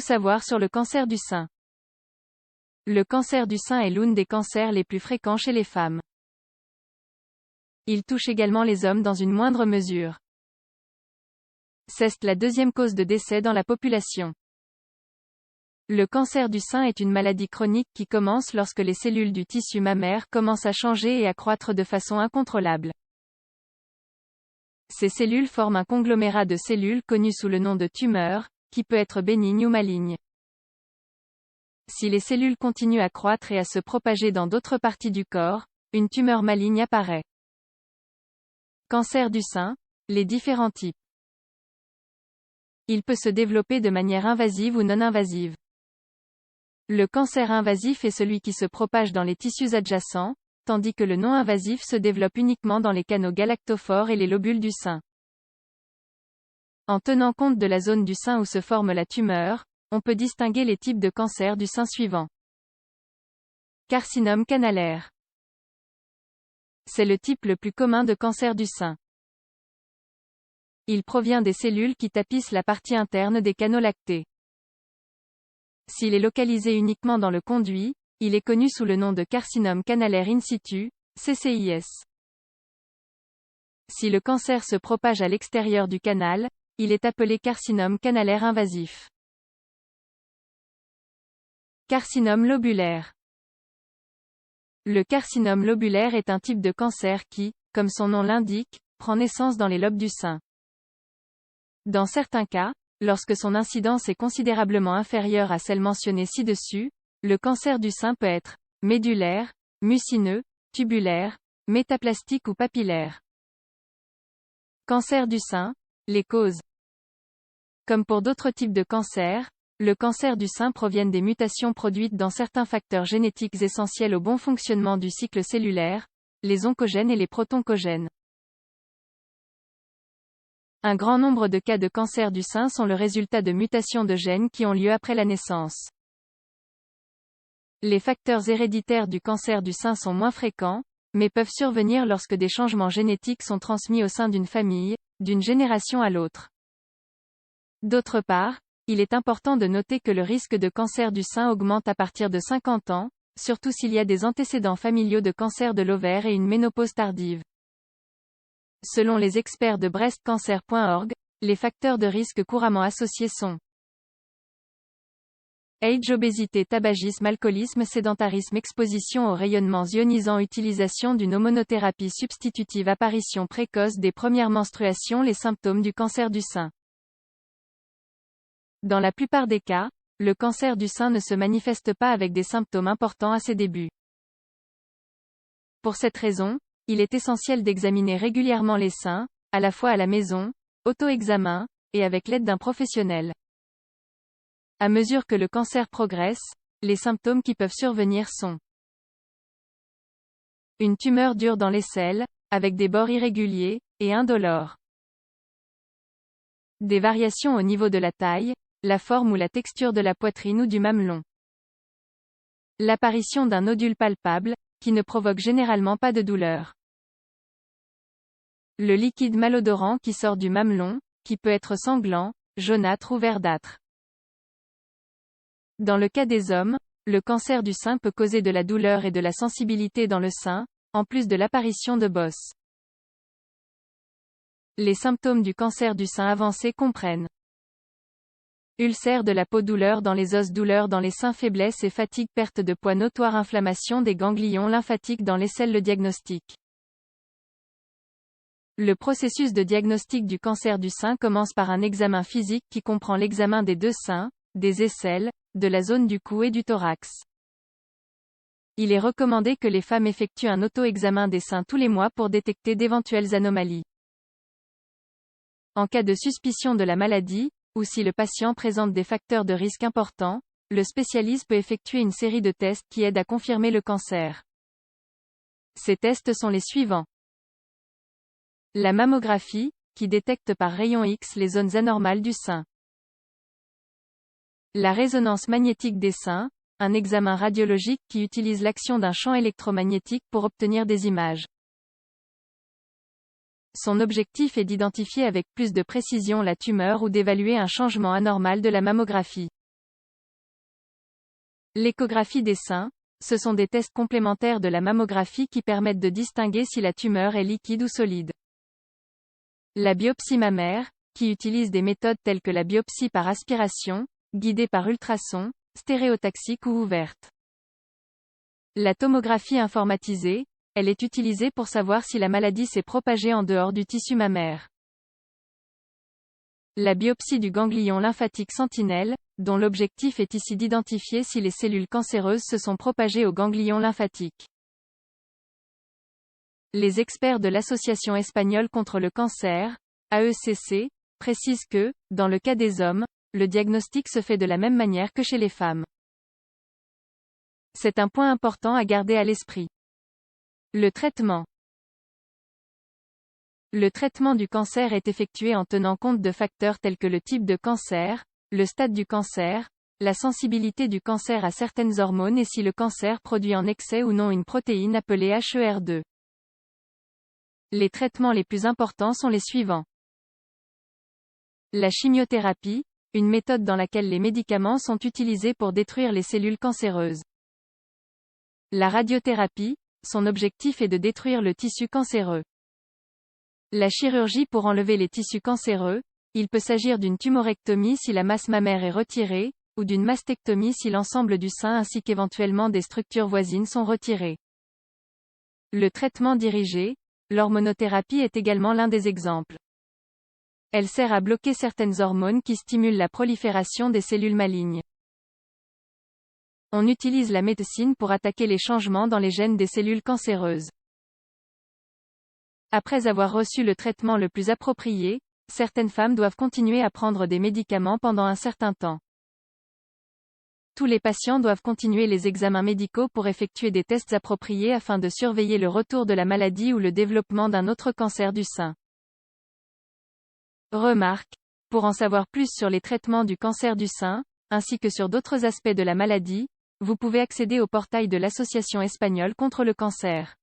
savoir sur le cancer du sein. Le cancer du sein est l'une des cancers les plus fréquents chez les femmes. Il touche également les hommes dans une moindre mesure. C'est la deuxième cause de décès dans la population. Le cancer du sein est une maladie chronique qui commence lorsque les cellules du tissu mammaire commencent à changer et à croître de façon incontrôlable. Ces cellules forment un conglomérat de cellules connu sous le nom de tumeur, qui peut être bénigne ou maligne. Si les cellules continuent à croître et à se propager dans d'autres parties du corps, une tumeur maligne apparaît. Cancer du sein, les différents types. Il peut se développer de manière invasive ou non invasive. Le cancer invasif est celui qui se propage dans les tissus adjacents, tandis que le non invasif se développe uniquement dans les canaux galactophores et les lobules du sein. En tenant compte de la zone du sein où se forme la tumeur, on peut distinguer les types de cancer du sein suivants. Carcinome canalaire. C'est le type le plus commun de cancer du sein. Il provient des cellules qui tapissent la partie interne des canaux lactés. S'il est localisé uniquement dans le conduit, il est connu sous le nom de carcinome canalaire in situ, CCIS. Si le cancer se propage à l'extérieur du canal, il est appelé carcinome canalaire invasif. Carcinome lobulaire. Le carcinome lobulaire est un type de cancer qui, comme son nom l'indique, prend naissance dans les lobes du sein. Dans certains cas, lorsque son incidence est considérablement inférieure à celle mentionnée ci-dessus, le cancer du sein peut être médulaire, mucineux, tubulaire, métaplastique ou papillaire. Cancer du sein, les causes. Comme pour d'autres types de cancers, le cancer du sein provient des mutations produites dans certains facteurs génétiques essentiels au bon fonctionnement du cycle cellulaire, les oncogènes et les protoncogènes. Un grand nombre de cas de cancer du sein sont le résultat de mutations de gènes qui ont lieu après la naissance. Les facteurs héréditaires du cancer du sein sont moins fréquents, mais peuvent survenir lorsque des changements génétiques sont transmis au sein d'une famille, d'une génération à l'autre. D'autre part, il est important de noter que le risque de cancer du sein augmente à partir de 50 ans, surtout s'il y a des antécédents familiaux de cancer de l'ovaire et une ménopause tardive. Selon les experts de breastcancer.org, les facteurs de risque couramment associés sont âge, obésité, tabagisme, alcoolisme, sédentarisme, exposition aux rayonnements ionisants, utilisation d'une hormonothérapie substitutive, apparition précoce des premières menstruations, les symptômes du cancer du sein. Dans la plupart des cas, le cancer du sein ne se manifeste pas avec des symptômes importants à ses débuts. Pour cette raison, il est essentiel d'examiner régulièrement les seins, à la fois à la maison, auto-examen, et avec l'aide d'un professionnel. À mesure que le cancer progresse, les symptômes qui peuvent survenir sont une tumeur dure dans l'aisselle, avec des bords irréguliers, et indolores. Des variations au niveau de la taille, la forme ou la texture de la poitrine ou du mamelon. L'apparition d'un nodule palpable, qui ne provoque généralement pas de douleur. Le liquide malodorant qui sort du mamelon, qui peut être sanglant, jaunâtre ou verdâtre. Dans le cas des hommes, le cancer du sein peut causer de la douleur et de la sensibilité dans le sein, en plus de l'apparition de bosses. Les symptômes du cancer du sein avancé comprennent ulcère de la peau, douleur dans les os, douleur dans les seins, faiblesse et fatigue, perte de poids notoire, inflammation des ganglions lymphatiques dans l'aisselle. Le diagnostic. Le processus de diagnostic du cancer du sein commence par un examen physique qui comprend l'examen des deux seins, des aisselles, de la zone du cou et du thorax. Il est recommandé que les femmes effectuent un auto-examen des seins tous les mois pour détecter d'éventuelles anomalies. En cas de suspicion de la maladie, ou si le patient présente des facteurs de risque importants, le spécialiste peut effectuer une série de tests qui aident à confirmer le cancer. Ces tests sont les suivants. La mammographie, qui détecte par rayon X les zones anormales du sein. La résonance magnétique des seins, un examen radiologique qui utilise l'action d'un champ électromagnétique pour obtenir des images. Son objectif est d'identifier avec plus de précision la tumeur ou d'évaluer un changement anormal de la mammographie. L'échographie des seins, ce sont des tests complémentaires de la mammographie qui permettent de distinguer si la tumeur est liquide ou solide. La biopsie mammaire, qui utilise des méthodes telles que la biopsie par aspiration, guidée par ultrasons, stéréotaxique ou ouverte. La tomographie informatisée, elle est utilisée pour savoir si la maladie s'est propagée en dehors du tissu mammaire. La biopsie du ganglion lymphatique sentinelle, dont l'objectif est ici d'identifier si les cellules cancéreuses se sont propagées au ganglion lymphatique. Les experts de l'Association espagnole contre le cancer, AECC, précisent que, dans le cas des hommes, le diagnostic se fait de la même manière que chez les femmes. C'est un point important à garder à l'esprit. Le traitement. Le traitement du cancer est effectué en tenant compte de facteurs tels que le type de cancer, le stade du cancer, la sensibilité du cancer à certaines hormones et si le cancer produit en excès ou non une protéine appelée HER2. Les traitements les plus importants sont les suivants. La chimiothérapie, une méthode dans laquelle les médicaments sont utilisés pour détruire les cellules cancéreuses. La radiothérapie, son objectif est de détruire le tissu cancéreux. La chirurgie pour enlever les tissus cancéreux, il peut s'agir d'une tumorectomie si la masse mammaire est retirée, ou d'une mastectomie si l'ensemble du sein ainsi qu'éventuellement des structures voisines sont retirées. Le traitement dirigé, l'hormonothérapie est également l'un des exemples. Elle sert à bloquer certaines hormones qui stimulent la prolifération des cellules malignes. On utilise la médecine pour attaquer les changements dans les gènes des cellules cancéreuses. Après avoir reçu le traitement le plus approprié, certaines femmes doivent continuer à prendre des médicaments pendant un certain temps. Tous les patients doivent continuer les examens médicaux pour effectuer des tests appropriés afin de surveiller le retour de la maladie ou le développement d'un autre cancer du sein. Remarque. Pour en savoir plus sur les traitements du cancer du sein, ainsi que sur d'autres aspects de la maladie, vous pouvez accéder au portail de l'Association espagnole contre le cancer.